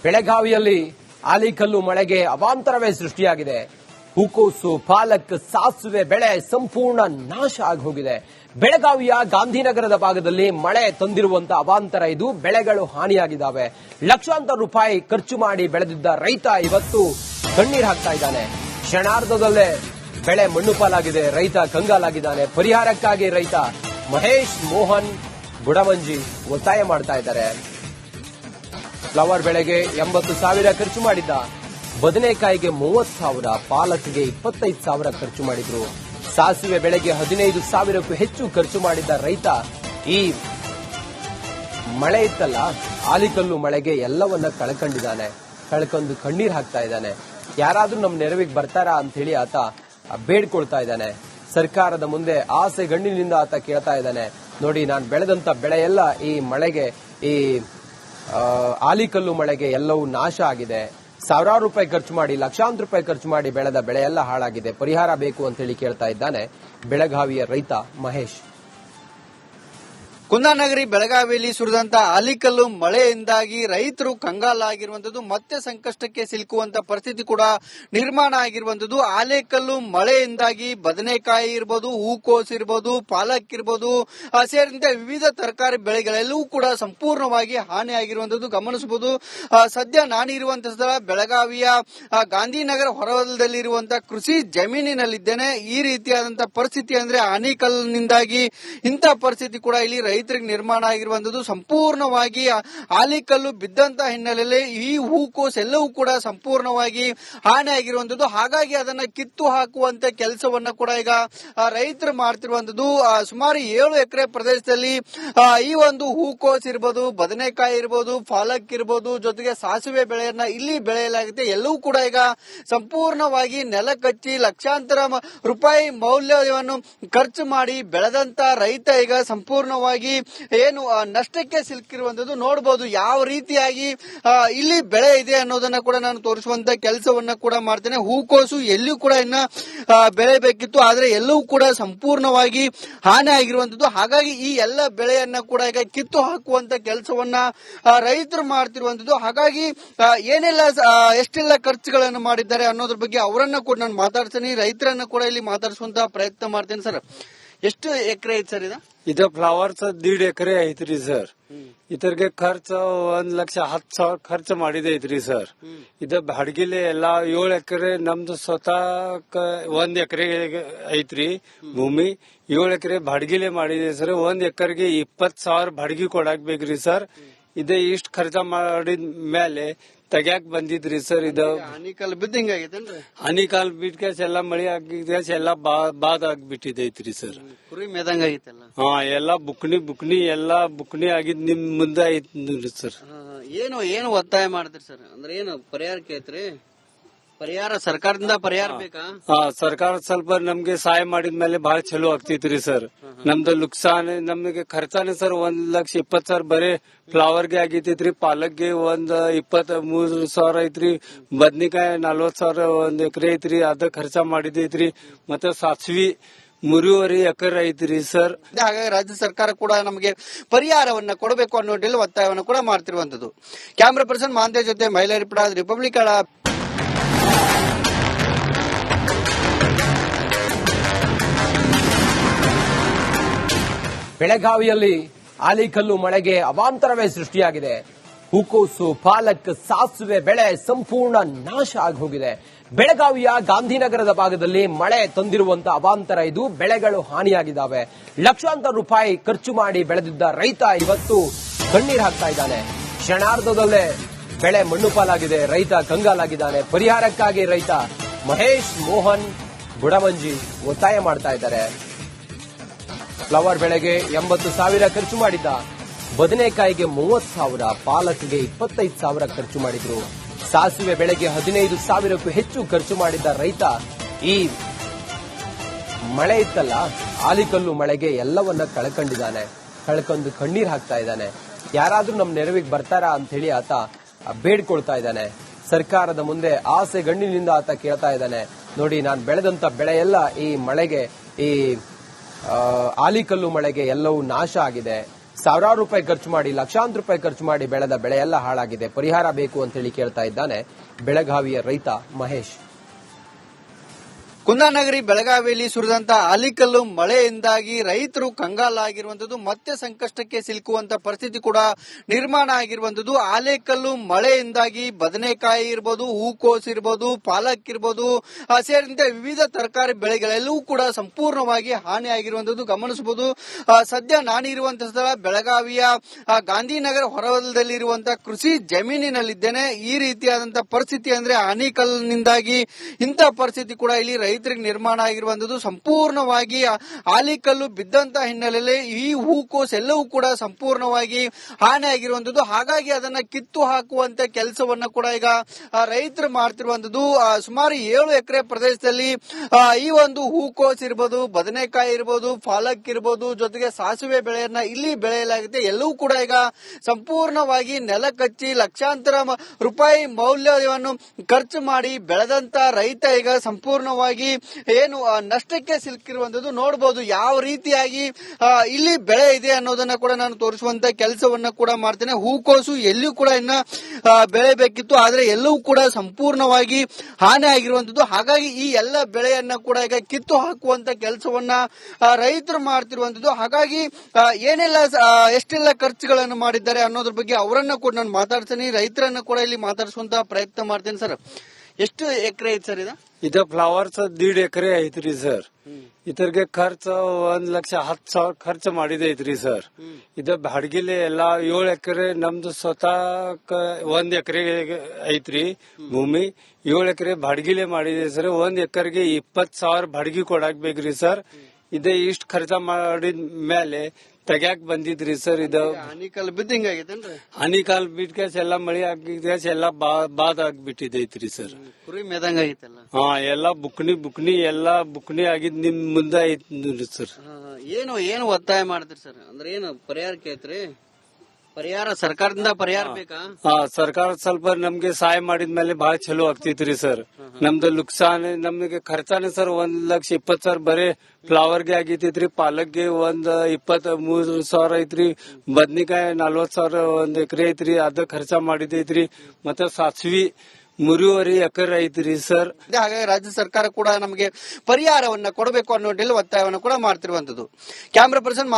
ಬೆಳಗಾವಿಯಲ್ಲಿ ಆಲಿಕಲ್ಲು ಮಳೆಗೆ ಅವಾಂತರವೇ ಸೃಷ್ಟಿಯಾಗಿದೆ. ಹೂಕೋಸು, ಪಾಲಕ್, ಸಾಸುವೆ ಬೆಳೆ ಸಂಪೂರ್ಣ ನಾಶ ಆಗಿ ಹೋಗಿದೆ. ಬೆಳಗಾವಿಯ ಗಾಂಧಿನಗರದ ಭಾಗದಲ್ಲಿ ಮಳೆ ತಂದಿರುವಂತಹ ಅವಾಂತರ ಇದು. ಬೆಳೆಗಳು ಹಾನಿಯಾಗಿದ್ದಾವೆ. ಲಕ್ಷಾಂತರ ರೂಪಾಯಿ ಖರ್ಚು ಮಾಡಿ ಬೆಳೆದಿದ್ದ ರೈತ ಇವತ್ತು ಕಣ್ಣೀರು ಹಾಕ್ತಾ ಇದ್ದಾನೆ. ಕ್ಷಣಾರ್ಧದಲ್ಲೇ ಬೆಳೆ ಮಣ್ಣು ಪಾಲಾಗಿದೆ. ರೈತ ಕಂಗಾಲಾಗಿದ್ದಾನೆ. ಪರಿಹಾರಕ್ಕಾಗಿ ರೈತ ಮಹೇಶ್ ಮೋಹನ್ ಬುಡವಂಜಿ ಒತ್ತಾಯ ಮಾಡ್ತಾ ಇದ್ದಾರೆ. ಫ್ಲವರ್ ಬೆಳೆಗೆ 80,000 ಖರ್ಚು ಮಾಡಿದ್ದ, ಬದನೆಕಾಯಿಗೆ 30,000, ಪಾಲಕ್ಗೆ 25,000 ಖರ್ಚು ಮಾಡಿದ್ರು. ಸಾಸಿವೆ ಬೆಳೆಗೆ 15,000ಕ್ಕೂ ಹೆಚ್ಚು ಖರ್ಚು ಮಾಡಿದ್ದ ರೈತ ಈ ಮಳೆ ಇತ್ತಲ್ಲ, ಆಲಿಕಲ್ಲು ಮಳೆಗೆ ಎಲ್ಲವನ್ನ ಕಳ್ಕೊಂಡು ಕಣ್ಣೀರ್ ಹಾಕ್ತಾ ಇದ್ದಾನೆ. ಯಾರಾದ್ರೂ ನಮ್ಮ ನೆರವಿಗೆ ಬರ್ತಾರಾ ಅಂತ ಹೇಳಿ ಆತ ಬೇಡ್ಕೊಳ್ತಾ ಇದ್ದಾನೆ. ಸರ್ಕಾರದ ಮುಂದೆ ಆಸೆ ಗಣ್ಣಿನಿಂದ ಆತ ಕೇಳ್ತಾ ಇದ್ದಾನೆ, ನೋಡಿ ನಾನು ಬೆಳೆದಂತ ಬೆಳೆ ಎಲ್ಲ ಈ ಮಳೆಗೆ, ಈ ಆಲಿಕಲ್ಲು ಮಳೆಗೆ ಎಲ್ಲವೂ ನಾಶ ಆಗಿದೆ. ಸಾವಿರಾರು ರೂಪಾಯಿ ಖರ್ಚು ಮಾಡಿ, ಲಕ್ಷಾಂತರ ರೂಪಾಯಿ ಖರ್ಚು ಮಾಡಿ ಬೆಳೆದ ಬೆಳೆ ಎಲ್ಲ ಹಾಳಾಗಿದೆ. ಪರಿಹಾರ ಬೇಕು ಅಂತ ಹೇಳಿ ಕೇಳ್ತಾ ಇದ್ದಾನೆ ಬೆಳಗಾವಿಯ ರೈತ ಮಹೇಶ್. ಕುಂದಾನಗರಿ ಬೆಳಗಾವಿಯಲ್ಲಿ ಸುರಿದಂತ ಆಲಿಕಲ್ಲು ಮಳೆಯಿಂದಾಗಿ ರೈತರು ಕಂಗಾಲಾಗಿರುವಂತದ್ದು, ಮತ್ತೆ ಸಂಕಷ್ಟಕ್ಕೆ ಸಿಲುಕುವಂತ ಪರಿಸ್ಥಿತಿ ಕೂಡ ನಿರ್ಮಾಣ ಆಗಿರುವಂತದ್ದು. ಆಲಿಕಲ್ಲು ಮಳೆಯಿಂದಾಗಿ ಬದನೆಕಾಯಿ ಇರ್ಬೋದು, ಹೂಕೋಸು ಇರ್ಬೋದು, ಪಾಲಕ್ ಇರ್ಬೋದು, ಸೇರಿದಂತೆ ವಿವಿಧ ತರಕಾರಿ ಬೆಳೆಗಳೆಲ್ಲವೂ ಕೂಡ ಸಂಪೂರ್ಣವಾಗಿ ಹಾನಿಯಾಗಿರುವಂತದ್ದು ಗಮನಿಸಬಹುದು. ಸದ್ಯ ನಾನಿರುವಂತಹ ಸ್ಥಳ ಬೆಳಗಾವಿಯ ಗಾಂಧಿನಗರ ಹೊರವಲಯದಲ್ಲಿರುವಂತಹ ಕೃಷಿ ಜಮೀನಿನಲ್ಲಿದ್ದೇನೆ. ಈ ರೀತಿಯಾದಂತಹ ಪರಿಸ್ಥಿತಿ ಅಂದ್ರೆ ಆಲಿಕಲ್ಲಿನಿಂದಾಗಿ ಇಂತಹ ಪರಿಸ್ಥಿತಿ ಕೂಡ ಇಲ್ಲಿ ರೈತರಿಗೆ ನಿರ್ಮಾಣ ಆಗಿರುವಂತದ್ದು. ಸಂಪೂರ್ಣವಾಗಿ ಆಲಿಕಲ್ಲು ಬಿದ್ದಂತ ಹಿನ್ನೆಲೆಯಲ್ಲಿ ಈ ಹೂಕೋಸು ಎಲ್ಲವೂ ಕೂಡ ಸಂಪೂರ್ಣವಾಗಿ ಹಾನಿ ಆಗಿರುವಂತದ್ದು. ಹಾಗಾಗಿ ಅದನ್ನ ಕಿತ್ತು ಹಾಕುವಂತ ಕೆಲಸವನ್ನ ಕೂಡ ಈಗ ರೈತರು ಮಾಡ್ತಿರುವಂತದ್ದು. ಸುಮಾರು 7 ಎಕರೆ ಪ್ರದೇಶದಲ್ಲಿ ಈ ಒಂದು ಹೂಕೋಸು ಇರ್ಬೋದು, ಬದನೆಕಾಯಿ ಇರ್ಬೋದು, ಪಾಲಕ್ ಇರ್ಬೋದು, ಜೊತೆಗೆ ಸಾಸಿವೆ ಬೆಳೆಯನ್ನ ಇಲ್ಲಿ ಬೆಳೆಯಲಾಗುತ್ತೆ. ಎಲ್ಲವೂ ಕೂಡ ಈಗ ಸಂಪೂರ್ಣವಾಗಿ ನೆಲ ಕಚ್ಚಿ ಲಕ್ಷಾಂತರ ರೂಪಾಯಿ ಮೌಲ್ಯವನ್ನು ಖರ್ಚು ಮಾಡಿ ಬೆಳೆದಂತ ರೈತ ಈಗ ಸಂಪೂರ್ಣವಾಗಿ ಏನು ನಷ್ಟಕ್ಕೆ ಸಿಲುಕಿರುವಂತದ್ದು ನೋಡಬಹುದು. ಯಾವ ರೀತಿಯಾಗಿ ಇಲ್ಲಿ ಬೆಳೆ ಇದೆ ಅನ್ನೋದನ್ನ ಕೂಡ ನಾನು ತೋರಿಸುವಂತ ಕೆಲಸವನ್ನ ಕೂಡ ಮಾಡ್ತೇನೆ. ಹೂಕೋಸು ಎಲ್ಲಿಯೂ ಕೂಡ ಇನ್ನ ಬೆಳೆಬೇಕಿತ್ತು, ಆದ್ರೆ ಎಲ್ಲವೂ ಕೂಡ ಸಂಪೂರ್ಣವಾಗಿ ಹಾನಿ ಆಗಿರುವಂತದ್ದು. ಹಾಗಾಗಿ ಈ ಎಲ್ಲ ಬೆಳೆಯನ್ನ ಕೂಡ ಈಗ ಕಿತ್ತು ಹಾಕುವಂತ ಕೆಲಸವನ್ನ ರೈತರು ಮಾಡ್ತಿರುವಂತದ್ದು. ಹಾಗಾಗಿ ಎಷ್ಟೆಲ್ಲ ಖರ್ಚುಗಳನ್ನು ಮಾಡಿದ್ದಾರೆ ಅನ್ನೋದ್ರ ಬಗ್ಗೆ ಅವರನ್ನ ಕೂಡ ನಾನು ಮಾತಾಡ್ತೇನೆ. ರೈತರನ್ನ ಕೂಡ ಇಲ್ಲಿ ಮಾತಾಡಿಸುವಂತ ಪ್ರಯತ್ನ ಮಾಡ್ತೇನೆ. ಸರ್, ಎಷ್ಟು ಎಕರೆ ಐತಿ ಸರ್ ಇದು ಫ್ಲವರ್ಸ್ 1.5 ಎಕರೆ ಐತ್ರಿ ಸರ್. ಇದರಿಗೆ ಖರ್ಚು 1,10,000 ಖರ್ಚು ಮಾಡಿದೆ ಐತ್ರಿ ಸರ್. ಇದು ಬಾಡಿಗೆಲೆ ಎಲ್ಲಾ 7 ಎಕರೆ ನಮ್ದು ಸ್ವತಃ 1 ಎಕರೆ ಐತ್ರಿ ಭೂಮಿ. 7 ಎಕರೆ ಬಾಡಿಗೆಲೆ ಮಾಡಿದೆ ಸರ್. 1 ಎಕರೆಗೆ 20,000 ಬಾಡಿಗೆ ಕೊಡಾಕ್ ಬೇಕ್ರಿ ಸರ್. ಇದೇ ಇಷ್ಟ ಖರ್ಚು ಮಾಡಿದ ಮೇಲೆ ತೆಗ್ಯಾಕ್ ಬಂದಿದ್ರಿ ಸರ್. ಇದು ಆನಿಕಾಲ್ ಬಿದ್ದು ಹಿಂಗಾಗೈತೇನ್ರಿ? ಆನಿಕಾಲ್ ಬಿಟ್ಕೆ ಎಲ್ಲ ಮಳಿ ಆಗಿದ್ಕೆ ಎಲ್ಲ ಬಾದ್ ಆಗ್ಬಿಟ್ಟಿದೈತ್ರಿ ಸರ್. ಕುರಿ ಮೇದಂಗ ಆಗೈತಲ್ಲ. ಹಾ, ಎಲ್ಲಾ ಬುಕ್ನಿ ಆಗಿದ್ ನಿಮ್ ಮುಂದೆ ಐತ್ ನೋಡ್ರಿ ಸರ್. ಏನು ಒತ್ತಾಯ ಮಾಡ್ತೀರಿ ಸರ್? ಅಂದ್ರೆ ಏನು ಪರಿಹಾರ ಕೇಳ್ತ್ರಿ? ಪರಿಹಾರ ಸರ್ಕಾರದಿಂದ ಪರಿಹಾರ ಬೇಕಾ? ಸರ್ಕಾರ ಸ್ವಲ್ಪ ನಮ್ಗೆ ಸಹಾಯ ಮಾಡಿದ್ಮೇಲೆ ಬಹಳ ಚಲೋ ಆಗ್ತೈತ್ರಿ ಸರ್. ನಮ್ದು ನುಕ್ಸಾನ್ ನಮ್ಗೆ ಖರ್ಚಾನೆ ಸರ್ 1,20,000 ಬರೀ ಫ್ಲವರ್ಗೆ ಆಗೈತೈತ್ರಿ. ಪಾಲಕ್ಗೆ 23,000 ಐತ್ರಿ. ಬದ್ನಿಕಾಯಿ 40,000 1 ಎಕರೆ ಐತ್ರಿ. ಅದ ಖರ್ಚ ಮಾಡಿದೈತ್ರಿ. ಮತ್ತೆ ಸಾಸಿವಿ 3.5 ಎಕರೆ ಐತ್ರಿ ಸರ್. ಹಾಗಾಗಿ ರಾಜ್ಯ ಸರ್ಕಾರ ಕೂಡ ನಮಗೆ ಪರಿಹಾರವನ್ನ ಕೊಡಬೇಕು ಅನ್ನೋ ಒತ್ತಾಯವನ್ನು ಕೂಡ ಮಾಡ್ತಿರುವಂತದ್ದು. ಕ್ಯಾಮ್ರಾ ಪರ್ಸನ್ ಮಾಂತೆ ಜೊತೆ ಮಹಿಳಾ ರಿಪಬ್ಲಿಕ್ ಬೆಳಗಾವಿಯಲ್ಲಿ ಆಲಿಕಲ್ಲು ಮಳೆಗೆ ಅವಾಂತರವೇ ಸೃಷ್ಟಿಯಾಗಿದೆ. ಹೂಕೋಸು, ಪಾಲಕ್, ಸಾಸುವೆ ಬೆಳೆ ಸಂಪೂರ್ಣ ನಾಶ ಆಗಿ ಹೋಗಿದೆ. ಬೆಳಗಾವಿಯ ಗಾಂಧಿನಗರದ ಭಾಗದಲ್ಲಿ ಮಳೆ ತಂದಿರುವಂತಹ ಅವಾಂತರ ಇದು. ಬೆಳೆಗಳು ಹಾನಿಯಾಗಿದ್ದಾವೆ. ಲಕ್ಷಾಂತರ ರೂಪಾಯಿ ಖರ್ಚು ಮಾಡಿ ಬೆಳೆದಿದ್ದ ರೈತ ಇವತ್ತು ಕಣ್ಣೀರು ಹಾಕ್ತಾ ಇದ್ದಾನೆ. ಕ್ಷಣಾರ್ಧದಲ್ಲೇ ಬೆಳೆ ಮಣ್ಣು ಪಾಲಾಗಿದೆ. ರೈತ ಕಂಗಾಲಾಗಿದ್ದಾನೆ. ಪರಿಹಾರಕ್ಕಾಗಿ ರೈತ ಮಹೇಶ್ ಮೋಹನ್ ಬುಡವಂಜಿ ಒತ್ತಾಯ ಮಾಡ್ತಾ ಇದ್ದಾರೆ. ಫ್ಲವರ್ ಬೆಳೆಗೆ 80,000 ಖರ್ಚು ಮಾಡಿದ್ದ, ಬದನೆಕಾಯಿಗೆ 30,000, ಪಾಲಕ್ಗೆ 25,000 ಖರ್ಚು ಮಾಡಿದ್ರು. ಸಾಸಿವೆ ಬೆಳೆಗೆ 15,000ಕ್ಕೂ ಹೆಚ್ಚು ಖರ್ಚು ಮಾಡಿದ್ದ ರೈತ ಈ ಮಳೆ ಇತ್ತಲ್ಲ, ಆಲಿಕಲ್ಲು ಮಳೆಗೆ ಎಲ್ಲವನ್ನ ಕಳ್ಕೊಂಡು ಕಣ್ಣೀರ್ ಹಾಕ್ತಾ ಇದ್ದಾನೆ. ಯಾರಾದ್ರೂ ನಮ್ಮ ನೆರವಿಗೆ ಬರ್ತಾರಾ ಅಂತ ಹೇಳಿ ಆತ ಬೇಡ್ಕೊಳ್ತಾ ಇದ್ದಾನೆ. ಸರ್ಕಾರದ ಮುಂದೆ ಆಸೆ ಗಣ್ಣಿನಿಂದ ಆತ ಕೇಳ್ತಾ ಇದ್ದಾನೆ, ನೋಡಿ ನಾನು ಬೆಳೆದಂತ ಬೆಳೆ ಎಲ್ಲ ಈ ಮಳೆಗೆ, ಈ ಆಲಿಕಲ್ಲು ಮಳೆಗೆ ಎಲ್ಲವೂ ನಾಶ ಆಗಿದೆ. ಸಾವಿರಾರು ರೂಪಾಯಿ ಖರ್ಚು ಮಾಡಿ, ಲಕ್ಷಾಂತರ ರೂಪಾಯಿ ಖರ್ಚು ಮಾಡಿ ಬೆಳೆದ ಬೆಳೆ ಎಲ್ಲ ಹಾಳಾಗಿದೆ, ಪರಿಹಾರ ಬೇಕು ಅಂತ ಹೇಳಿ ಕೇಳ್ತಾ ಇದ್ದಾನೆ ಬೆಳಗಾವಿಯ ರೈತ ಮಹೇಶ್. ಕುಂದಾನಗರಿ ಬೆಳಗಾವಿಯಲ್ಲಿ ಸುರಿದಂತ ಆಲಿಕಲ್ಲು ಮಳೆಯಿಂದಾಗಿ ರೈತರು ಕಂಗಾಲಾಗಿರುವಂತದ್ದು, ಮತ್ತೆ ಸಂಕಷ್ಟಕ್ಕೆ ಸಿಲುಕುವಂತ ಪರಿಸ್ಥಿತಿ ಕೂಡ ನಿರ್ಮಾಣ ಆಗಿರುವಂತದ್ದು. ಆಲಿಕಲ್ಲು ಮಳೆಯಿಂದಾಗಿ ಬದನೆಕಾಯಿ ಇರ್ಬೋದು, ಹೂಕೋಸು ಇರ್ಬೋದು, ಪಾಲಕ್ ಇರ್ಬೋದು, ಸೇರಿದಂತೆ ವಿವಿಧ ತರಕಾರಿ ಬೆಳೆಗಳೆಲ್ಲವೂ ಕೂಡ ಸಂಪೂರ್ಣವಾಗಿ ಹಾನಿಯಾಗಿರುವಂತದ್ದು ಗಮನಿಸಬಹುದು. ಸದ್ಯ ನಾನಿರುವಂತಹ ಸ್ಥಳ ಬೆಳಗಾವಿಯ ಗಾಂಧಿನಗರ ಹೊರವಲಯದಲ್ಲಿರುವಂತಹ ಕೃಷಿ ಜಮೀನಿನಲ್ಲಿದ್ದೇನೆ. ಈ ರೀತಿಯಾದಂತಹ ಪರಿಸ್ಥಿತಿ ಅಂದ್ರೆ ಆಲಿಕಲ್ಲಿನಿಂದಾಗಿ ಇಂಥ ಪರಿಸ್ಥಿತಿ ಕೂಡ ಇಲ್ಲಿ ರೈತರಿಗೆ ನಿರ್ಮಾಣ ಆಗಿರುವಂತದ್ದು. ಸಂಪೂರ್ಣವಾಗಿ ಆಲಿಕಲ್ಲು ಬಿದ್ದಂತ ಹಿನ್ನೆಲೆಯಲ್ಲಿ ಈ ಹೂಕೋಸು ಎಲ್ಲವೂ ಕೂಡ ಸಂಪೂರ್ಣವಾಗಿ ಹಾನಿ ಆಗಿರುವಂತದ್ದು. ಹಾಗಾಗಿ ಅದನ್ನ ಕಿತ್ತು ಹಾಕುವಂತ ಕೆಲಸವನ್ನ ಕೂಡ ಈಗ ರೈತರು ಮಾಡ್ತಿರುವಂತದ್ದು. ಸುಮಾರು 7 ಎಕರೆ ಪ್ರದೇಶದಲ್ಲಿ ಈ ಒಂದು ಹೂಕೋಸು ಇರ್ಬೋದು, ಬದನೆಕಾಯಿ ಇರ್ಬೋದು, ಪಾಲಕ್ ಇರ್ಬೋದು, ಜೊತೆಗೆ ಸಾಸಿವೆ ಬೆಳೆಯನ್ನ ಇಲ್ಲಿ ಬೆಳೆಯಲಾಗಿದೆ. ಎಲ್ಲವೂ ಕೂಡ ಈಗ ಸಂಪೂರ್ಣವಾಗಿ ನೆಲ ಕಚ್ಚಿ ಲಕ್ಷಾಂತರ ರೂಪಾಯಿ ಮೌಲ್ಯವನ್ನು ಖರ್ಚು ಮಾಡಿ ಬೆಳೆದಂತ ರೈತ ಈಗ ಸಂಪೂರ್ಣವಾಗಿ ಏನು ನಷ್ಟಕ್ಕೆ ಸಿಲುಕಿರುವಂತದ್ದು ನೋಡಬಹುದು. ಯಾವ ರೀತಿಯಾಗಿ ಇಲ್ಲಿ ಬೆಳೆ ಇದೆ ಅನ್ನೋದನ್ನ ಕೂಡ ನಾನು ತೋರಿಸುವಂತ ಕೆಲಸವನ್ನ ಕೂಡ ಮಾಡ್ತೇನೆ. ಹೂಕೋಸು ಎಲ್ಲಿಯೂ ಕೂಡ ಇನ್ನ ಬೆಳೆಬೇಕಿತ್ತು, ಆದ್ರೆ ಎಲ್ಲವೂ ಕೂಡ ಸಂಪೂರ್ಣವಾಗಿ ಹಾನಿ ಆಗಿರುವಂತದ್ದು. ಹಾಗಾಗಿ ಈ ಎಲ್ಲ ಬೆಳೆಯನ್ನ ಕೂಡ ಈಗ ಕಿತ್ತು ಹಾಕುವಂತ ಕೆಲಸವನ್ನ ರೈತರು ಮಾಡ್ತಿರುವಂತದ್ದು. ಹಾಗಾಗಿ ಏನೆಲ್ಲ ಎಷ್ಟೆಲ್ಲ ಖರ್ಚುಗಳನ್ನು ಮಾಡಿದ್ದಾರೆ ಅನ್ನೋದ್ರ ಬಗ್ಗೆ ಅವರನ್ನ ಕೂಡ ನಾನು ಮಾತಾಡ್ತೇನೆ, ರೈತರನ್ನ ಕೂಡ ಇಲ್ಲಿ ಮಾತಾಡಿಸುವಂತ ಪ್ರಯತ್ನ ಮಾಡ್ತೇನೆ. ಸರ್, ಎಷ್ಟು ಎಕರೆ ಐತೆ ಸರ್ ಇದು ಫ್ಲವರ್ಸ್ 1.5 ಎಕರೆ ಐತ್ರಿ ಸರ್. ಇದ್ರಿಗೆ ಖರ್ಚು 1,10,000 ಖರ್ಚು ಮಾಡಿದೆ ಐತ್ರಿ ಸರ್. ಇದು ಬಾಡಿಗೆಲೆ ಎಲ್ಲಾ 7 ಎಕರೆ ನಮ್ದು ಸ್ವತಃ 1 ಎಕರೆ ಐತ್ರಿ ಭೂಮಿ. 7 ಎಕರೆ ಬಾಡಿಗೆಲೆ ಮಾಡಿದೆ ಸರ್. 1 ಎಕರೆಗೆ 20,000 ಬಾಡಿಗೆ ಕೊಡಾಕ್ ಬೇಕ್ರಿ ಸರ್. ಇದೇ ಇಷ್ಟ ಖರ್ಚ ಮಾಡಿದ ಮೇಲೆ ತೆಗ್ಯಾಕ್ ಬಂದಿದ್ರಿ ಸರ್. ಇದು ಆನಿಕಲ್ ಬಿದ್ದ ಹಿಂಗಾಗೈತೇನ್ರಿ? ಆನಿಕಾಲ್ ಬಿಟ್ಕೇಸ್ ಎಲ್ಲಾ ಮಳಿ ಆಗಿದ್ಕೇಸ್ ಎಲ್ಲಾ ಬಾದ್ ಆಗ್ಬಿಟ್ಟಿದೈತ್ರಿ ಸರ್. ಕುರಿ ಮೇದಂಗ ಆಗೈತಲ್ಲ. ಹಾ, ಎಲ್ಲಾ ಬುಕ್ನಿ ಎಲ್ಲಾ ಬುಕ್ನಿ ಆಗಿದ್ ನಿಮ್ ಮುಂದೆ ಐತಿ ಸರ್. ಏನು ಒತ್ತಾಯ ಮಾಡ್ತೀರಿ ಸರ್? ಅಂದ್ರೆ ಏನು ಪರಿಹಾರ ಕೇಳ್ತ್ರಿ? ಪರಿಹಾರ ಸರ್ಕಾರದಿಂದ ಪರಿಹಾರ ಬೇಕಾ? ಹಾ, ಸರ್ಕಾರ ಸ್ವಲ್ಪ ನಮ್ಗೆ ಸಹಾಯ ಮಾಡಿದ್ಮೇಲೆ ಬಹಳ ಚಲೋ ಆಗ್ತೈತ್ರಿ ಸರ್. ನಮ್ದು ನುಕ್ಸಾನ್ ನಮ್ಗೆ ಖರ್ಚಾನೆ ಸರ್ 1,20,000 ಬರೀ ಫ್ಲವರ್ಗೆ ಆಗೈತೈತ್ರಿ. ಪಾಲಕ್ಗೆ 23,000 ಐತ್ರಿ. ಬದ್ನಿಕಾಯಿ 40,000 1 ಎಕರೆ ಐತ್ರಿ, ಅದ ಖರ್ಚ ಮಾಡಿದೈತ್ರಿ. ಮತ್ತೆ ಸಾಸಿವಿ 3.5 ಎಕರೆ ಐತ್ರಿ ಸರ್. ಹಾಗಾಗಿ ರಾಜ್ಯ ಸರ್ಕಾರ ಕೂಡ ನಮಗೆ ಪರಿಹಾರವನ್ನ ಕೊಡಬೇಕು ಅನ್ನೋ ಒತ್ತಾಯವನ್ನು ಕೂಡ ಮಾಡ್ತಿರುವಂತದ್ದು. Camera person